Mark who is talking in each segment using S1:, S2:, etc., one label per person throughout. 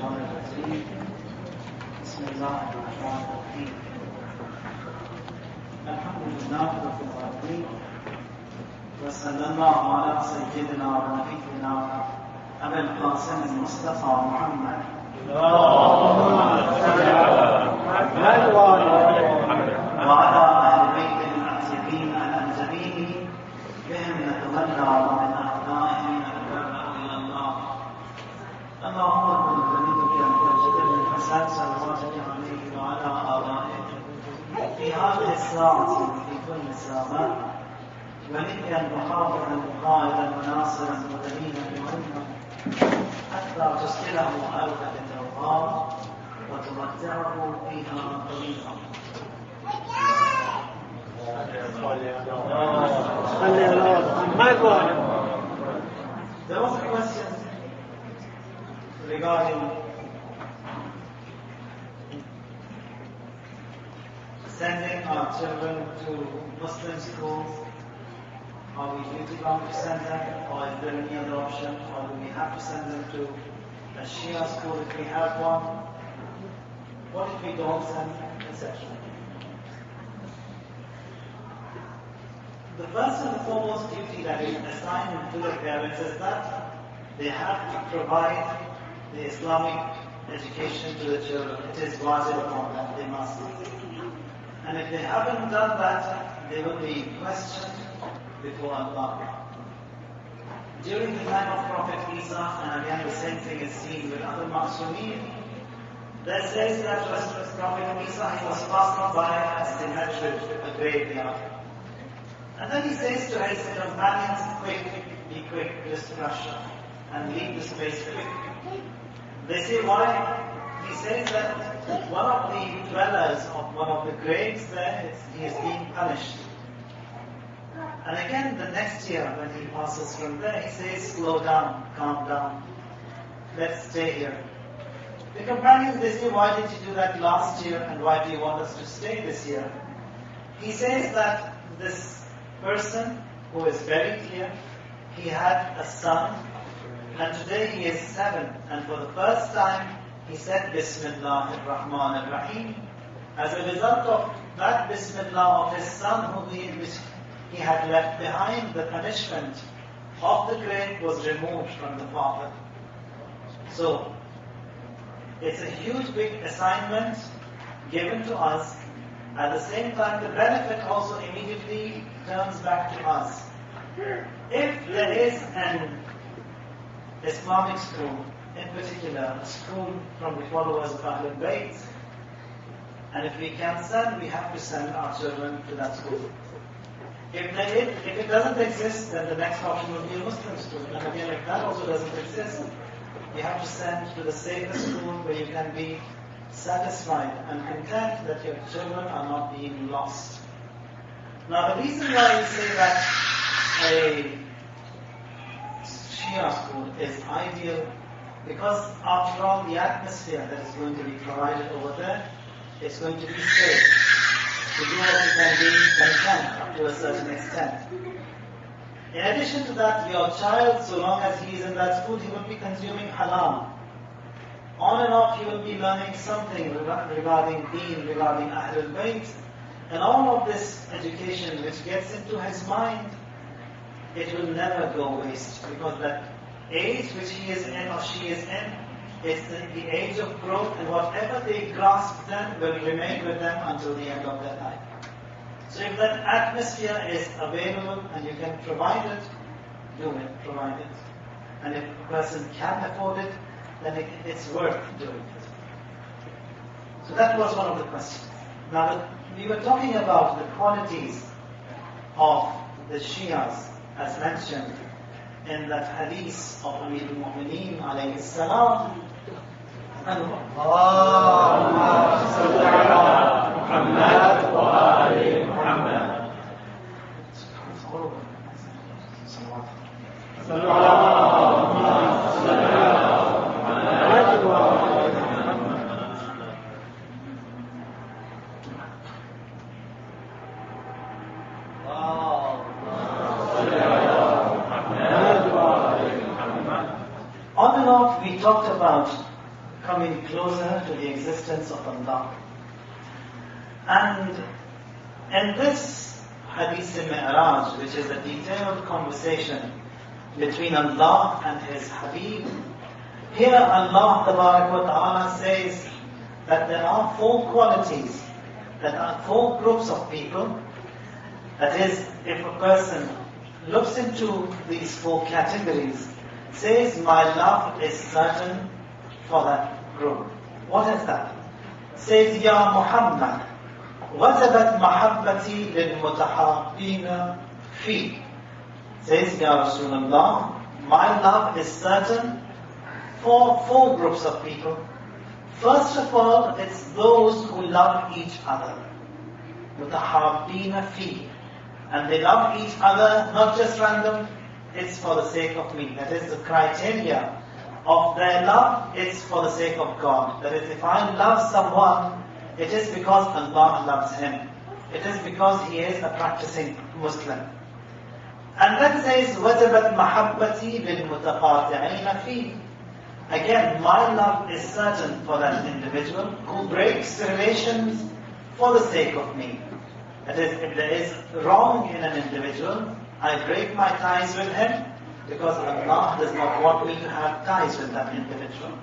S1: الشيطان الرجيم بسم الله الرحمن الرحيم الحمد لله رب العالمين وصلى الله على سيدنا ونبينا أبي القاسم المصطفى محمد وعلى أهل بيته العتيقين الأنجبين بهم نتولى ومن أبنائهم نتبرأ إلى الله. اللهم كن بنيتك أن تجد الحسن صلواتك عليه وعلى آبائه في هذه الساعة وفي كل ساعة وليا وحافظا وقائدا وناصرا ودليلا مهما حتى تسكنه أرضك التوبة وتمتعه فيها طويلا. There was a question regarding sending our children to Muslim schools. Are we duty bound to send them, or is there any other option, or do we have to send them to a Shia school if we have one? What if we don't send, etc.? The first and the foremost duty that is assigned to the parents is that they have to provide the Islamic education to the children. It is wajib upon them, they must. And if they haven't done that, they will be questioned before Allah. During the time of Prophet Isa, and again the same thing is seen with other Ma'sumin, there says that Prophet Isa, he was passing by a cemetery, a graveyard. And then he says to his companions, be quick, just rush and leave the space quick. They say, why? He says that one of the dwellers of one of the graves there, he is being punished. And again, the next year when he passes from there, he says, slow down, calm down, let's stay here. The companions, they say, why did you do that last year and why do you want us to stay this year? He says that this person who is buried here, he had a son, and today he is 7, and for the first time he said Bismillah ar-Rahman ar-Rahim. As a result of that Bismillah of his son which he had left behind, the punishment of the grave was removed from the father. So, it's a huge big assignment given to us. At the same time, the benefit also immediately turns back to us. If there is an Islamic school, in particular, a school from the followers of Ahlul Bayt, and if we can send, we have to send our children to that school. If it doesn't exist, then the next option will be a Muslim school. And again, if that also doesn't exist, you have to send to the safest school where you can be satisfied and content that your children are not being lost. Now, the reason why we say that a Shia school is ideal, because after all, the atmosphere that is going to be provided over there is going to be safe. To do what you can be content up to a certain extent. In addition to that, your child, so long as he is in that school, he will be consuming halal. On and off, he will be learning something regarding deen, regarding Ahlul Bayt, and all of this education which gets into his mind, it will never go waste, because that age which he is in or she is in, it's the age of growth, and whatever they grasp then will remain with them until the end of their life. So if that atmosphere is available and you can provide it, do it, provide it. And if a person can afford it, then it's worth doing it. So that was one of the questions. Now, we were talking about the qualities of the Shias, as mentioned in that hadith of Amir al-Mu'mineen alayhi salam.
S2: اللهم صل على محمد وآل محمد. صلوا على محمد وآل محمد.
S1: On and off, we talked about coming closer to the existence of Allah. And in this Hadith Mi'raj, which is a detailed conversation between Allah and His Habib, here Allah Ta'ala says that there are 4 qualities, that are 4 groups of people. That is, if a person looks into these 4 categories, says, my love is certain for that group. What is that? Says, Ya Muhammad, وَجَبَتْ مَحَبَّتِي لِلْمُتَحَابِّينَ فِي. Says, Ya Rasulullah, my love is certain for 4 groups of people. First of all, it's those who love each other. مُتَحَابِّينَ فِي. And they love each other, not just random, it's for the sake of me. That is the criteria of their love, it's for the sake of God. That is, if I love someone, it is because Allah loves him. It is because he is a practicing Muslim. And then says, وَجَبَتْ مَحَبَّتِي لِلْمُتَقَاطِعِينَ فِي. Again, my love is certain for that individual who breaks relations for the sake of me. That is, if there is wrong in an individual, I break my ties with him because Allah does not want me to have ties with that individual.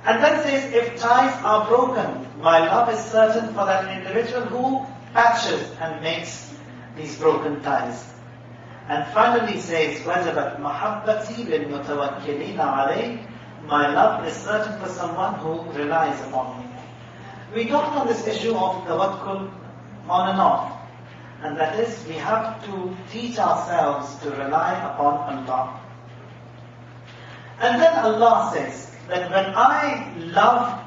S1: And then says, if ties are broken, my love is certain for that individual who patches and makes these broken ties. And finally says, وَجَبَتْ مَحَبَّتِي لِلْمُتَوَكِّلِينَ عَلَيْهِ. My love is certain for someone who relies upon me. We talked on this issue of tawakkul on and off. And that is, we have to teach ourselves to rely upon Allah. And then Allah says that when I love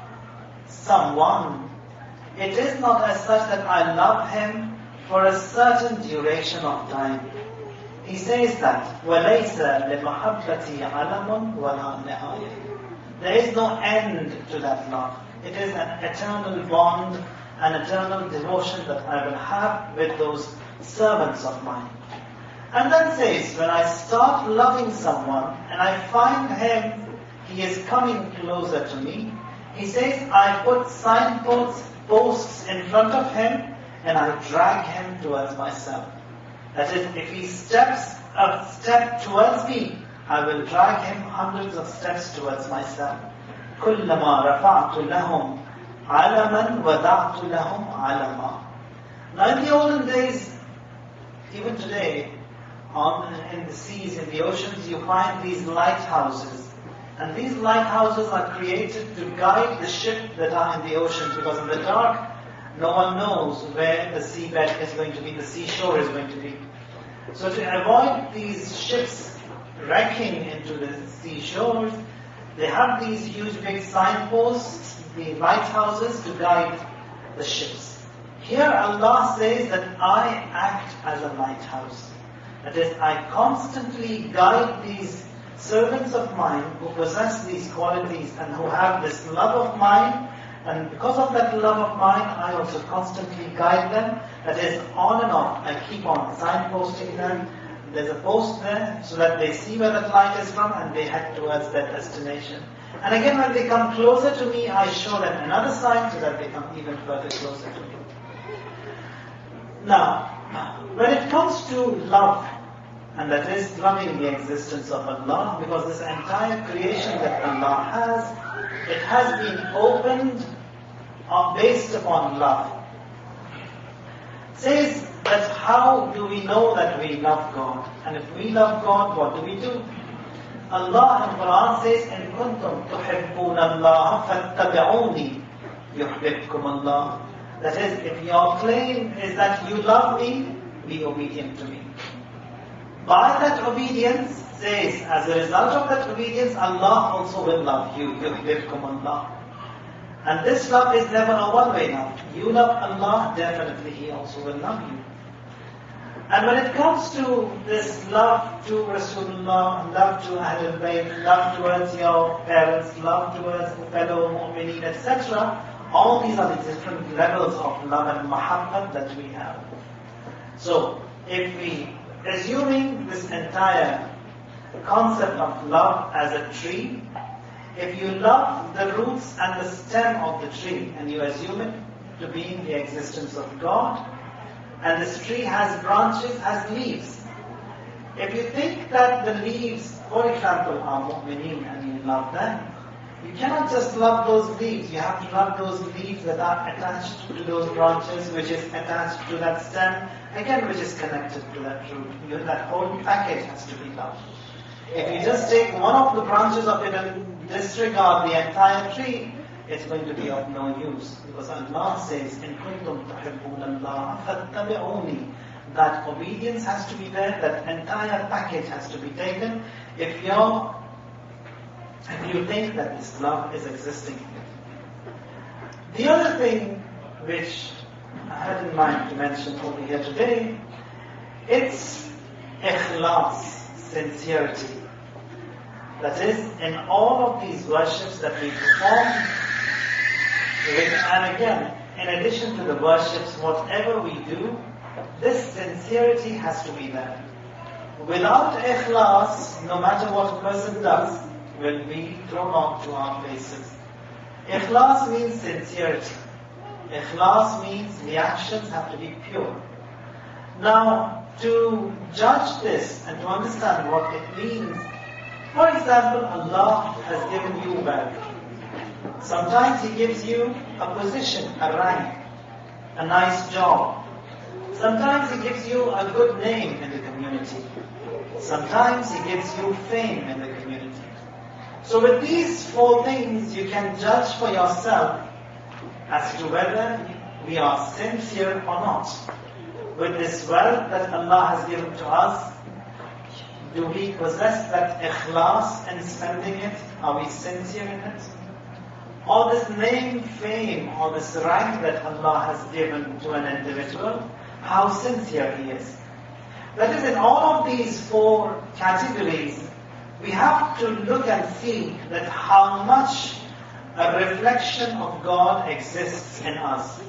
S1: someone, it is not as such that I love him for a certain duration of time. He says that وَلَيْسَ لِمَحَبَّتِي عَلَمٌ وَلَا نِهَايَةٌ. There is no end to that love. It is an eternal bond, an eternal devotion that I will have with those servants of mine. And then says, when I start loving someone and I find him, he is coming closer to me, he says, I put signposts in front of him and I drag him towards myself. That is, if he steps a step towards me, I will drag him hundreds of steps towards myself. كُلَّمَا رَفَعْتُ لَهُمْ عَلَمًا وَدَعْتُ لَهُمْ عَلَمًا. Now in the olden days, even today, in the seas, in the oceans, you find these lighthouses. And these lighthouses are created to guide the ship that are in the ocean, because in the dark, no one knows where the seabed is going to be, the seashore is going to be. So to avoid these ships wrecking into the seashores, they have these huge big signposts, the lighthouses, to guide the ships. Here Allah says that I act as a lighthouse. That is, I constantly guide these servants of mine who possess these qualities and who have this love of mine. And because of that love of mine, I also constantly guide them. That is, on and off. I keep on signposting them. There's a post there so that they see where that light is from and they head towards that destination. And again, when they come closer to me, I show them another sign so that they come even further closer to me. Now, when it comes to love, and that is loving the existence of Allah, because this entire creation that Allah has, it has been opened based upon love. It says that how do we know that we love God? And if we love God, what do we do? Allah in Quran says, إِن كُنتُمْ تُحِبُّونَ اللَّهَ فَاتَّبِعُونِي يُحْبِبْكُمُ اللَّهُ. That is, if your claim is that you love me, be obedient to me. By that obedience, says, as a result of that obedience, Allah also will love you. يُحْبِبْكُمُ اللَّهُ. And this love is never a one-way love. You love Allah, definitely He also will love you. And when it comes to this love to Rasulullah, love to Ahlul Bayt, love towards your parents, love towards fellow mu'mineen, etc., all these are the different levels of love and mahabbat that we have. So, if we, assuming this entire concept of love as a tree, If you love the roots and the stem of the tree and you assume it to be in the existence of God, and this tree has branches, has leaves. If you think that the leaves, for example, are mu'mineen and you love them, you cannot just love those leaves. You have to love those leaves that are attached to those branches, which is attached to that stem, again, which is connected to that root. That whole package has to be loved. If you just take one of the branches of it and disregard the entire tree, it's going to be of no use. Because Allah says, "In kuntum tuhibbuna Allah fattabi'uni." That obedience has to be there, that entire package has to be taken. If you think that this love is existing. The other thing which I had in mind to mention over here today, it's ikhlas, sincerity. That is, in all of these worships that we perform, and again, in addition to the worships, whatever we do, this sincerity has to be there. Without ikhlas, no matter what a person does, will be thrown onto our faces. Ikhlas means sincerity. Ikhlas means the actions have to be pure. Now, to judge this and to understand what it means, for example, Allah has given you wealth. Sometimes He gives you a position, a rank, a nice job. Sometimes He gives you a good name in the community. Sometimes He gives you fame in the community. So with these four things, you can judge for yourself as to whether we are sincere or not. With this wealth that Allah has given to us, do we possess that ikhlas in spending it? Are we sincere in it? Or this name, fame, or this rank that Allah has given to an individual, how sincere he is? That is, in all of these four categories, we have to look and see that how much a reflection of God exists in us.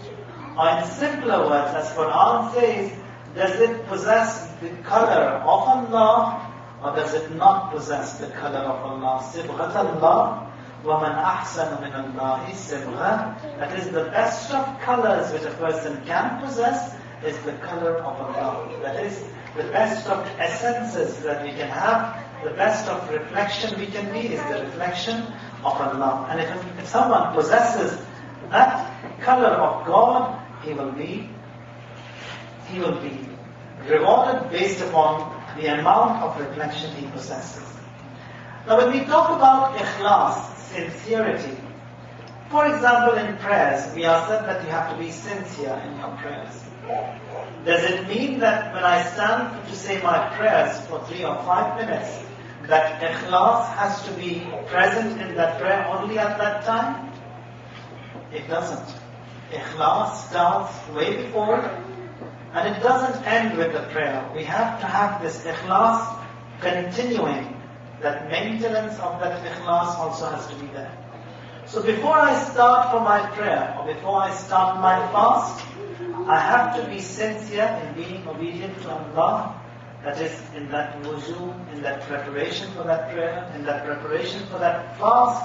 S1: Or in simpler words, as Quran says, does it possess the color of Allah, or does it not possess the color of Allah? Sibghat Allah, وَمَنْ أَحْسَنُ مِنَ اللَّهِ سِبْغَةً. That is, the best of colors which a person can possess is the color of Allah. That is, the best of essences that we can have, the best of reflection we can be is the reflection of Allah. And if someone possesses that color of God, he will be rewarded based upon the amount of reflection he possesses. Now when we talk about ikhlas, sincerity, for example in prayers, we are said that you have to be sincere in your prayers. Does it mean that when I stand to say my prayers for 3 or 5 minutes, that ikhlas has to be present in that prayer only at that time? It doesn't. Ikhlas starts way before, and it doesn't end with the prayer. We have to have this ikhlas continuing. That maintenance of that ikhlas also has to be there. So before I start for my prayer, or before I start my fast, I have to be sincere in being obedient to Allah. That is, in that wuzu, in that preparation for that prayer, in that preparation for that fast.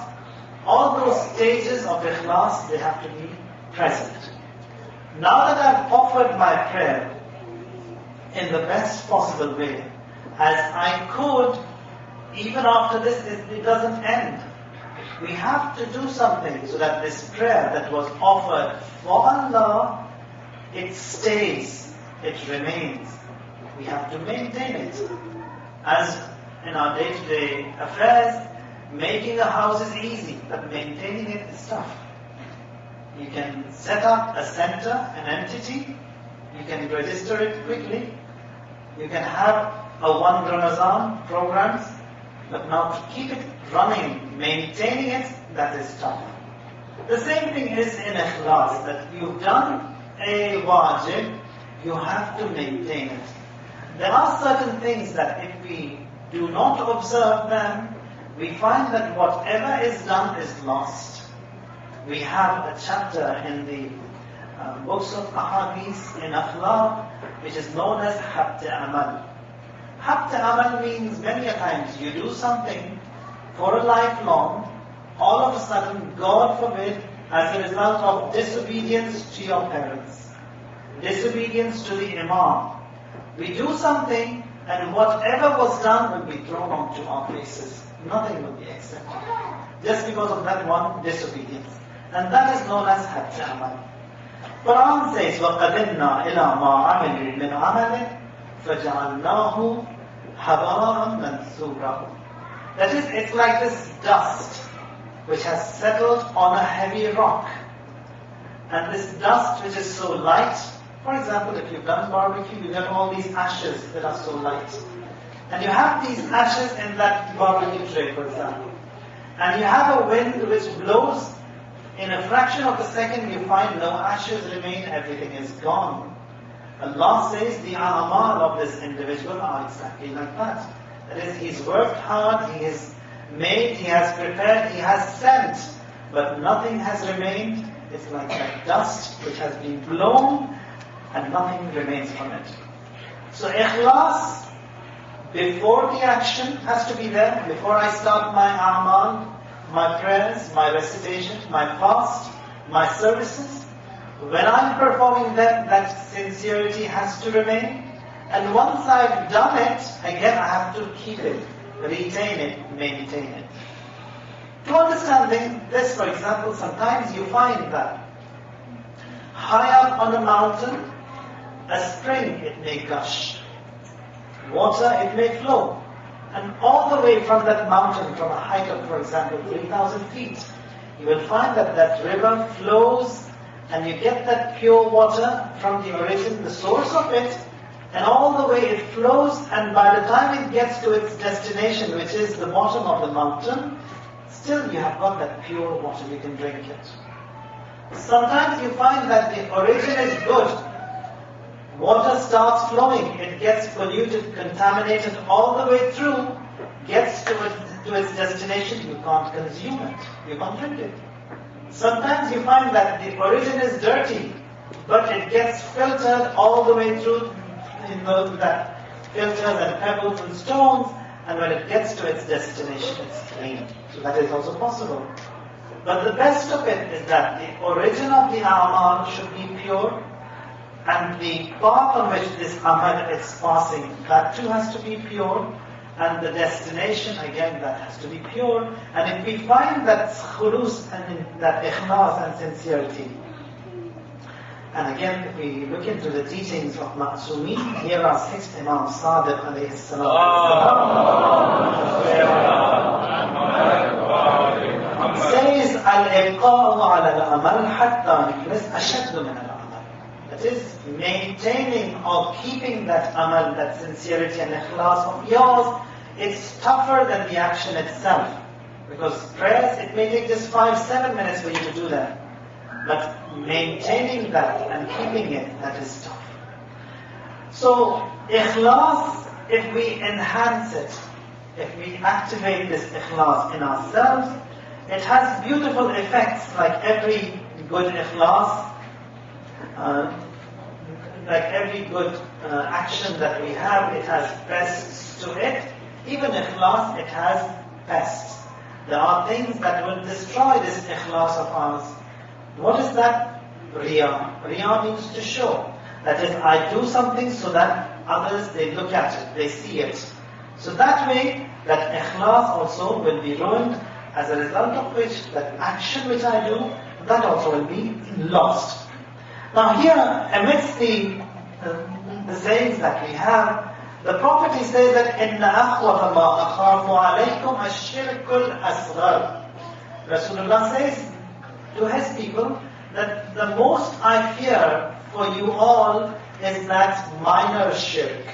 S1: All those stages of ikhlas, they have to be present. Now that I've offered my prayer in the best possible way, as I could, even after this, it doesn't end. We have to do something so that this prayer that was offered for Allah, it stays, it remains. We have to maintain it. As in our day-to-day affairs, making a house is easy, but maintaining it is tough. You can set up a center, an entity, you can register it quickly, you can have a one Ramadan programs, but now to keep it running, maintaining it, that is tough. The same thing is in ikhlas, that you've done a wajib, you have to maintain it. There are certain things that if we do not observe them, we find that whatever is done is lost. We have a chapter in the books of ahadith in akhlaq, which is known as habt amal. Habt amal means many a times you do something for a lifelong, all of a sudden, God forbid, as a result of disobedience to your parents, disobedience to the Imam, we do something and whatever was done will be thrown onto our faces. Nothing will be accepted. Just because of that one disobedience. And that is known as Hajj Amal. Quran says, وَقَدِمْنَا إِلَى مَا عَمِلُوا مِنْ عَمَلٍ فَجَعَلْنَاهُ هَبَاءً مَنْثُورًا. That is, it's like this dust which has settled on a heavy rock. And this dust which is so light, for example, if you've done barbecue, you get all these ashes that are so light. And you have these ashes in that barbecue tray, for example. And you have a wind which blows, in a fraction of a second you find no ashes remain, everything is gone. Allah says the a'mal of this individual are exactly like that. That is, he's worked hard, he has made, he has prepared, he has sent, but nothing has remained. It's like that dust which has been blown and nothing remains from it. So Ikhlas, before the action has to be there, before I start my a'mal, my prayers, my recitation, my fast, my services, when I'm performing them, that sincerity has to remain. And once I've done it, again I have to keep it, retain it, maintain it. To understand this, for example, sometimes you find that high up on a mountain, a spring, it may gush. Water, it may flow. And all the way from that mountain, from a height of, for example, 3,000 feet, you will find that that river flows and you get that pure water from the origin, the source of it, and all the way it flows, and by the time it gets to its destination, which is the bottom of the mountain, still you have got that pure water, you can drink it. Sometimes you find that the origin is good. Water starts flowing, it gets polluted, contaminated all the way through, gets to its destination, you can't consume it, you can't drink it. Sometimes you find that the origin is dirty, but it gets filtered all the way through, that filters and pebbles and stones, and when it gets to its destination, it's clean. So that is also possible. But the best of it is that the origin of the amal should be pure, and the path on which this amal is passing, that too has to be pure, and the destination, again, that has to be pure. And if we find that khulus and that ikhlas and sincerity, and again, if we look into the teachings of Ma'sumeen, here are 6 Imam Sadiq alayhi salam. Says, al-ibqa'u ala al-amal hatta niflis ashaddu min al-amal. That is, maintaining or keeping that amal, that sincerity and ikhlas of yours, it's tougher than the action itself. Because prayers, it may take just 5-7 minutes for you to do that. But maintaining that and keeping it, that is tough. So, ikhlas, if we enhance it, if we activate this ikhlas in ourselves, it has beautiful effects, like every good ikhlas, like every good action that we have, it has pests to it. Even ikhlas, it has pests. There are things that will destroy this ikhlas of ours. What is that? Riya. Riya means to show. That is, I do something so that others, they look at it, they see it. So that way, that ikhlas also will be ruined, as a result of which, that action which I do, that also will be lost. Now here, amidst the sayings that we have, the Prophet, he says that إِنَّ أَخْوَفَ مَا أَخَافُ عَلَيْكُمْ الشِّرْكُ الْأَصْغَرُ. Rasulullah says to his people that the most I fear for you all is that minor shirk.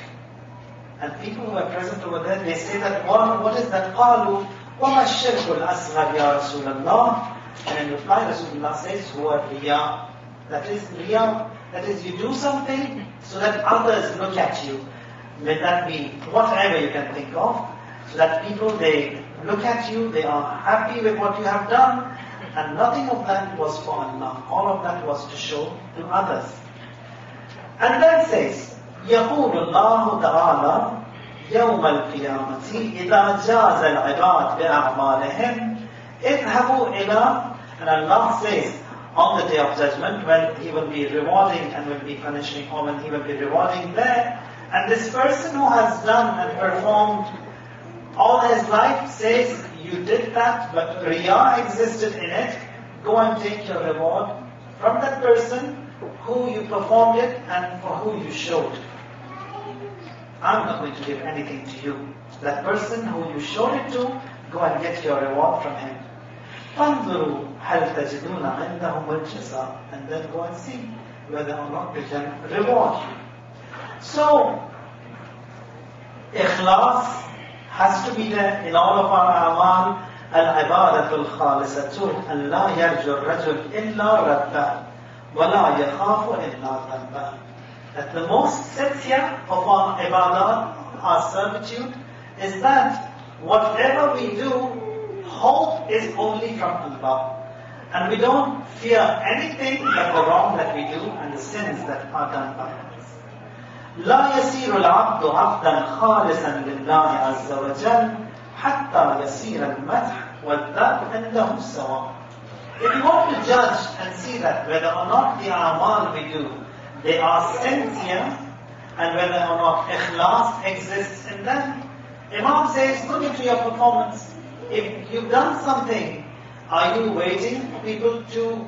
S1: And people who are present over there, they say that, what is that? قَالُوا وَمَا الشِّرْكُ الْأَصْغَرُ يَا رَسُولَ اللَّهِ. And in reply, Rasulullah says, هُوَ الرِّيَاءُ. That is riya. That is, you do something so that others look at you. May that be whatever you can think of, so that people, they look at you, they are happy with what you have done, and nothing of that was for Allah. All of that was to show to others. And then says, يَقُولُ اللَّهُ تَعَالَى يَوْمَ الْقِيَامَةِ إِذَا جَازَ الْعِبَادِ بِأَعْمَالِهِمْ اذهبوا إلى, and Allah says, on the day of judgment, when He will be rewarding and will be punishing, or when He will be rewarding there, and this person who has done and performed all his life says, you did that, but Riyah existed in it, go and take your reward from that person who you performed it and for who you showed. I'm not going to give anything to you. That person who you showed it to, go and get your reward from him. فَانْظُرُوا هَلْ تَجِدُونَ عِنْدَهُمُ الْجَزَاءَ, and then go and see whether or not they can reward you. So, Ikhlas has to be there in all of our amal. العبادة الخالصة أن لا يرجو الرجل إلا ربه ولا يخاف إلا ذنبه. That the most sincere of our ibadah, our servitude, is that whatever we do, hope is only from Allah. And we don't fear anything but the wrong that we do and the sins that are done by us. لا يسير العبد عبدا خالصا لله عز وجل حتى يسير المدح والذب عنده سواء. If you want to judge and see that whether or not the amal we do, they are sincere, and whether or not ikhlas exists in them, Imam says, look into your performance. If you've done something, are you waiting for people to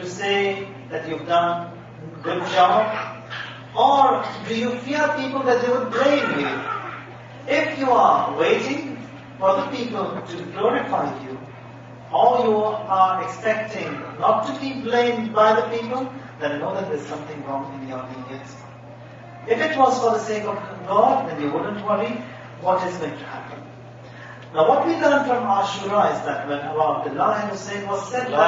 S1: say that you've done a good job? Or do you fear people that they would blame you? If you are waiting for the people to glorify you, or you are expecting not to be blamed by the people, then know that there's something wrong in your niyyat. If it was for the sake of God, then you wouldn't worry what is going to happen. Now what we learn from Ashura is that when Abu Abdullah Hussein was said that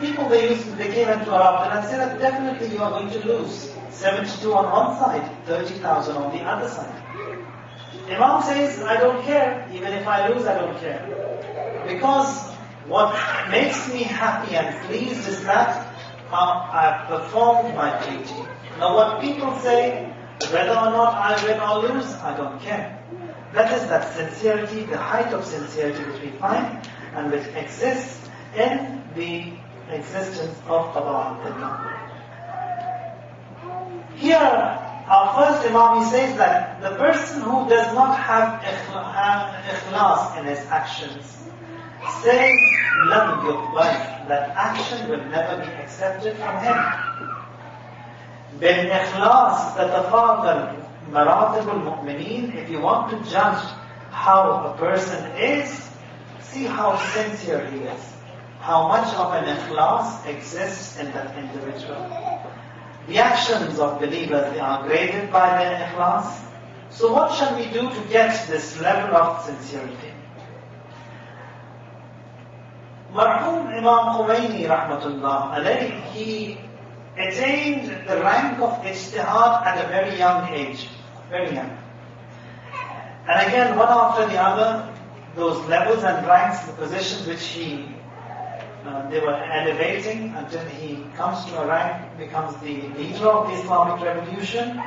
S1: people they came into Arab and said that definitely you are going to lose. 72 on one side, 30,000 on the other side. Imam says, I don't care. Even if I lose, I don't care. Because what makes me happy and pleased is that I have performed my duty. Now what people say, whether or not I win or lose, I don't care. That is that sincerity, the height of sincerity which we find and which exists in the existence of Abba. Here, our first Imam, he says that the person who does not have ikhlas in his actions says, lam yuqbal, that action will never be accepted from him. بالإخلاص تتفاضل مراتب المؤمنين. If you want to judge how a person is, see how sincere he is. How much of an ikhlas exists in that individual. The actions of believers, they are graded by their ikhlas. So what shall we do to get this level of sincerity? Marhum Imam Khomeini rahmatullah alayhi, he attained the rank of ijtihad at a very young age. Very young. And again, one after the other, those levels and ranks, the positions which they were elevating until he comes to a rank, becomes the leader of the Islamic revolution.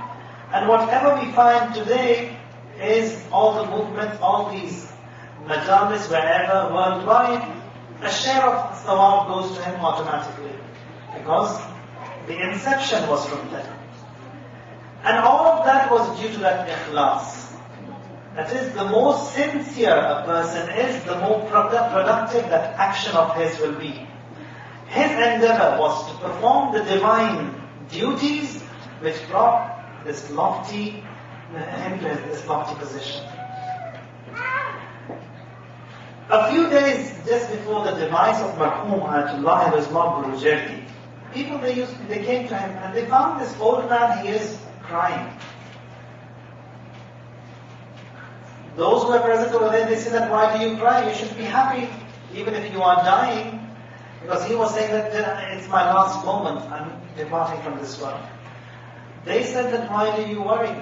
S1: And whatever we find today is all the movements, all these majalis wherever worldwide, a share of thawab goes to him automatically. Because the inception was from them. And all of that was due to that ikhlas. That is, the more sincere a person is, the more productive that action of his will be. His endeavor was to perform the divine duties which brought this lofty, him to this lofty position. A few days just before the demise of Marhum Ayatollah Rizwan Burujerdi, people they came to him and they found this old man, he is crying. Those who were present over there, they said that, why do you cry? You should be happy, even if you are dying. Because he was saying that it's my last moment, I'm departing from this world. They said that, why do you worry?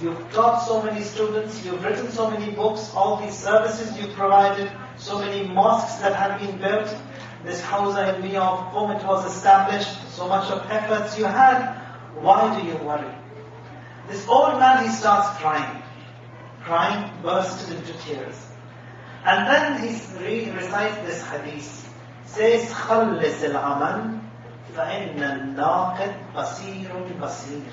S1: You've taught so many students, you've written so many books, all these services you've provided, so many mosques that have been built, this Hawza in Miyah, whom it was established, so much of efforts you had, why do you worry? This old man, he starts crying. Crying, bursted into tears. And then he recites this hadith. Says, خلص العمل فإن الناقد قصير بصير.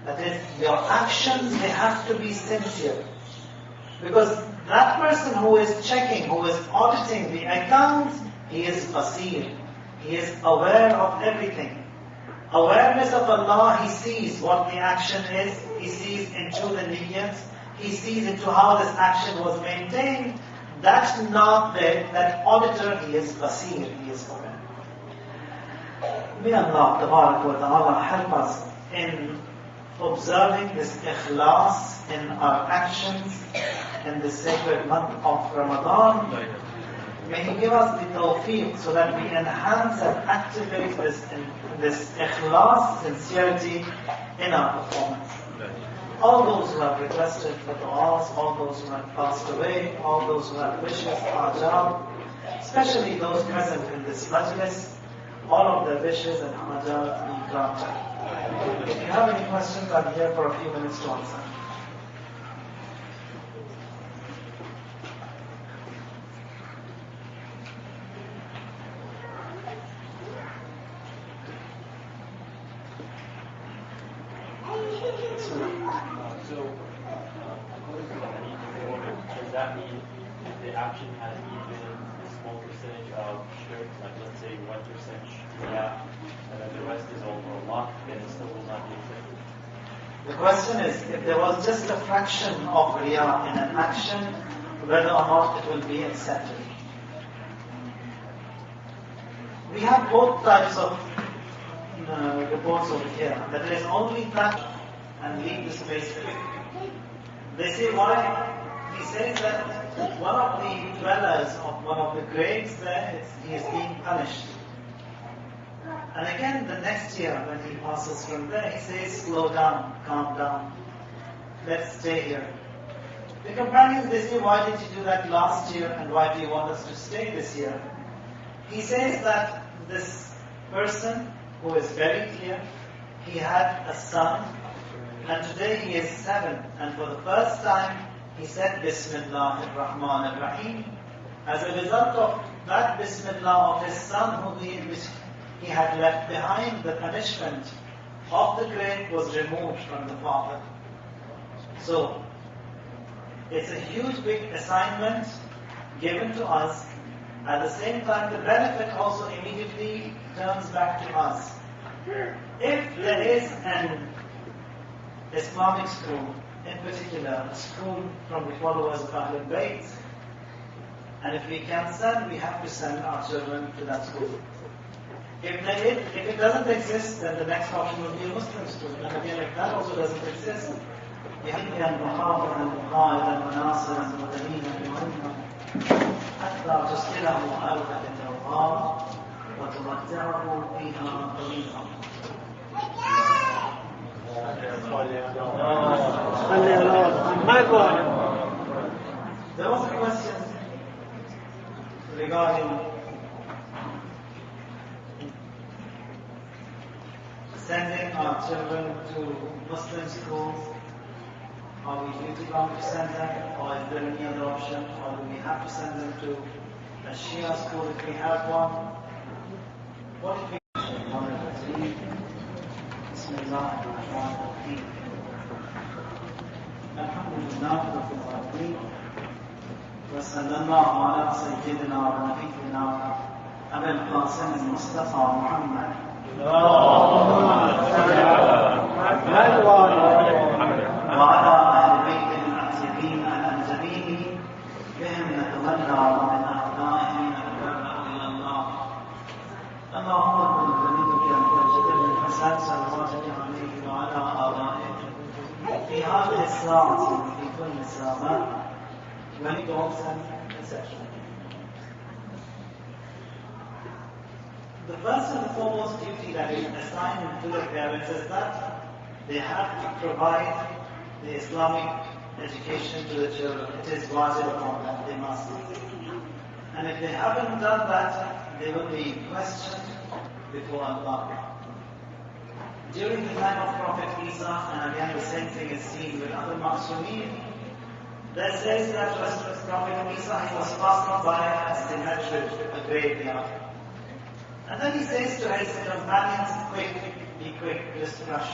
S1: That is, your actions, they have to be sincere. Because that person who is checking, who is auditing the accounts, he is basir. He is aware of everything. Awareness of Allah, he sees what the action is. He sees into the niyyats. He sees into how this action was maintained. That's not that auditor, he is basir, he is aware. May Allah Tabarak wa Ta'ala help us in observing this ikhlas in our actions in the sacred month of Ramadan. May He give us the tawfiq so that we enhance and activate this ikhlas, sincerity in our performance. All those who have requested for du'as, all those who have passed away, all those who have wishes, hajat, especially those present in this majlis, all of their wishes and hajat be granted. If you have any questions, I'm here for a few minutes to answer.
S2: According to the hadith before, does that mean if the action has even a small percentage of shirk, like let's say 1% shirk, and then the rest is all for Allah, then it still will not be accepted?
S1: The question is, if there was just a fraction of riyah in an action, whether or not it will be accepted. We have both types of reports over here. That is only touch and leave the space. They say why? He says that one of the dwellers of one of the graves there, he is being punished. And again, the next year when he passes from there, he says, slow down, calm down, let's stay here. The companions, they say, why did you do that last year and why do you want us to stay this year? He says that this person who is very clear, he had a son and today he is 7, and for the first time he said Bismillah ar-Rahman ar-Rahim. As a result of that Bismillah of his son which he had left behind, the punishment of the grave was removed from the father. So, it's a huge big assignment given to us. At the same time, the benefit also immediately turns back to us. If there is an Islamic school, in particular a school from the followers of Ahlul Bayt, and if we can send, we have to send our children to that school. If it doesn't exist, then the next option will be a Muslim school. And again, if that also doesn't exist, يحيى المخاطر المقاعد المناصر المدنين بمنهم حتى تسكنه أرضا التوقار وتمتعه فيها طويلا. There was a question regarding sending our children to Muslim schools. Are we duty bound to send them, or is there any other option, or do we have to send them to a Shia school if we have one? What if we Alhamdulillah Rabbil Alamin wa sallallahu ala sayyidina wa nabiyyina Abil Qasim al-Mustafa Muhammad وعلى أهل بيت الأعزبين الأنجبين بهم نتولى ومن أبنائهم نتبرأ إلى الله. اللهم اغفر لذنوبك وجبر الحسن صلواتك عليه وعلى آبائه في هذه الساعة وفي كل ساعة when dogs and etc. The first and foremost duty that is assigned to the parents is that they have to provide the Islamic education to the children. It is wajib upon them, they must. And if they haven't done that, they will be questioned before Allah. during the time of Prophet Isa, and again the same thing is seen with other Ma'sumin, that says that Prophet Isa, he was passing by a cemetery, a graveyard. And then he says to his companions, quick, be quick, just rush.